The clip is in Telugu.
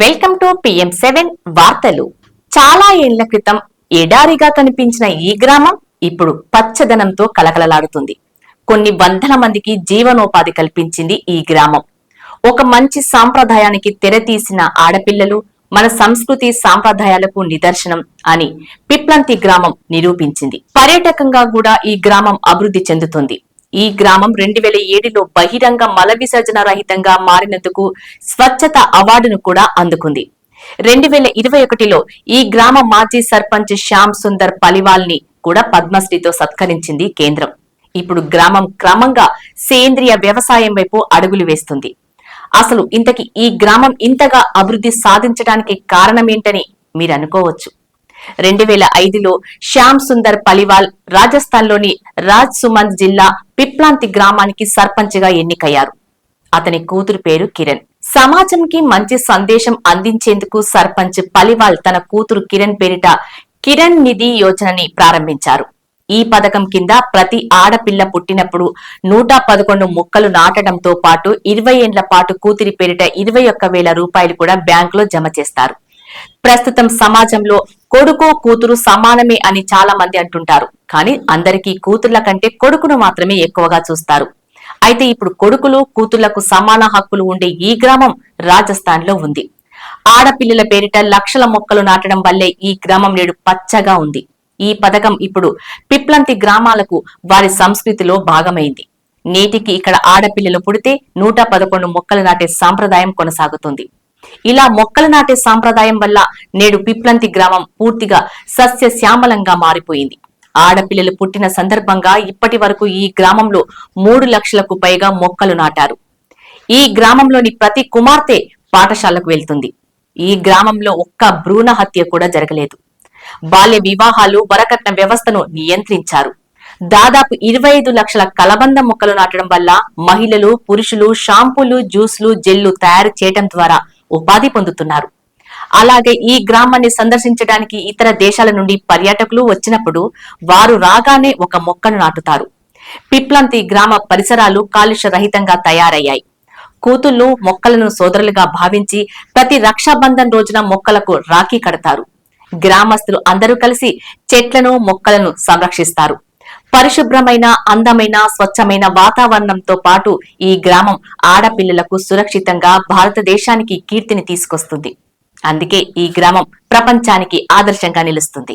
వెల్కమ్ టు PM7 వార్తలు. చాలా ఏళ్ల క్రితం ఎడారిగా కనిపించిన ఈ గ్రామం ఇప్పుడు పచ్చదనంతో కలకలలాడుతుంది. కొన్ని వందల మందికి జీవనోపాధి కల్పించింది ఈ గ్రామం. ఒక మంచి సాంప్రదాయానికి తెరతీసిన ఆడపిల్లలు మన సంస్కృతి సాంప్రదాయాలకు నిదర్శనం అని పిప్లంతి గ్రామం నిరూపించింది. పర్యాటకంగా కూడా ఈ గ్రామం అభివృద్ధి చెందుతుంది. ఈ గ్రామం 2007లో బహిరంగ మల విసర్జన రహితంగా మారినందుకు స్వచ్ఛత అవార్డును కూడా అందుకుంది. 2021లో ఈ గ్రామ మాజీ సర్పంచ్ శ్యామ్ సుందర్ పలివాల్ ని కూడా పద్మశ్రీతో సత్కరించింది కేంద్రం. ఇప్పుడు గ్రామం క్రమంగా సేంద్రియ వ్యవసాయం వైపు అడుగులు వేస్తుంది. అసలు ఇంతకీ ఈ గ్రామం ఇంతగా అభివృద్ధి సాధించడానికి కారణమేంటని మీరు అనుకోవచ్చు. 2005లో శ్యామ్ సుందర్ పలివాల్ రాజస్థాన్లోని రాజ్ సుమంద్ జిల్లా పిప్లాంతి గ్రామానికి సర్పంచ్ గా ఎన్నికయ్యారు. అతని కూతురు పేరు కిరణ్. సమాజంకి మంచి సందేశం అందించేందుకు సర్పంచ్ పలివాల్ తన కూతురు కిరణ్ పేరిట కిరణ్ నిధి యోజనని ప్రారంభించారు. ఈ పథకం కింద ప్రతి ఆడపిల్ల పుట్టినప్పుడు 111 మొక్కలు నాటడంతో పాటు 20 ఏండ్ల పాటు కూతురి పేరిట 21,000 రూపాయలు కూడా బ్యాంకులో జమ చేస్తారు. ప్రస్తుతం సమాజంలో కొడుకు కూతురు సమానమే అని చాలా మంది అంటుంటారు. కానీ అందరికీ కూతుర్ల కంటే కొడుకును మాత్రమే ఎక్కువగా చూస్తారు. అయితే ఇప్పుడు కొడుకులు కూతుళ్లకు సమాన హక్కులు ఉండే ఈ గ్రామం రాజస్థాన్ లో ఉంది. ఆడపిల్లల పేరిట లక్షల మొక్కలు నాటడం వల్లే ఈ గ్రామం నేడు పచ్చగా ఉంది. ఈ పథకం ఇప్పుడు పిప్లంతి గ్రామాలకు వారి సంస్కృతిలో భాగమైంది. నేటికి ఇక్కడ ఆడపిల్లలు పుడితే 111 మొక్కలు నాటే సాంప్రదాయం కొనసాగుతుంది. ఇలా మొక్కలు నాటే సాంప్రదాయం వల్ల నేడు పిప్లంతి గ్రామం పూర్తిగా సస్యశ్యామలంగా మారిపోయింది. ఆడపిల్లలు పుట్టిన సందర్భంగా ఇప్పటి వరకు ఈ గ్రామంలో 3 లక్షలకు పైగా మొక్కలు నాటారు. ఈ గ్రామంలోని ప్రతి కుమార్తె పాఠశాలకు వెళ్తుంది. ఈ గ్రామంలో ఒక్క భ్రూణ హత్య కూడా జరగలేదు. బాల్య వివాహాలు, వరకట్న వ్యవస్థను నియంత్రించారు. దాదాపు 25 లక్షల కలబంద మొక్కలు నాటడం వల్ల మహిళలు, పురుషులు షాంపూలు, జ్యూస్లు, జెల్లు తయారు చేయడం ద్వారా ఉపాధి పొందుతున్నారు. అలాగే ఈ గ్రామాన్ని సందర్శించడానికి ఇతర దేశాల నుండి పర్యాటకులు వచ్చినప్పుడు వారు రాగానే ఒక మొక్కను నాటుతారు. పిప్లంతి గ్రామ పరిసరాలు కాలుష్య రహితంగా తయారయ్యాయి. కూతుళ్లు మొక్కలను సోదరులుగా భావించి ప్రతి రక్షాబంధన్ రోజున మొక్కలకు రాఖీ కడతారు. గ్రామస్తులు అందరూ కలిసి చెట్లను, మొక్కలను సంరక్షిస్తారు. పరిశుభ్రమైన, అందమైన, స్వచ్ఛమైన వాతావరణంతో పాటు ఈ గ్రామం ఆడపిల్లలకు సురక్షితంగా భారతదేశానికి కీర్తిని తీసుకొస్తుంది. అందుకే ఈ గ్రామం ప్రపంచానికి ఆదర్శంగా నిలుస్తుంది.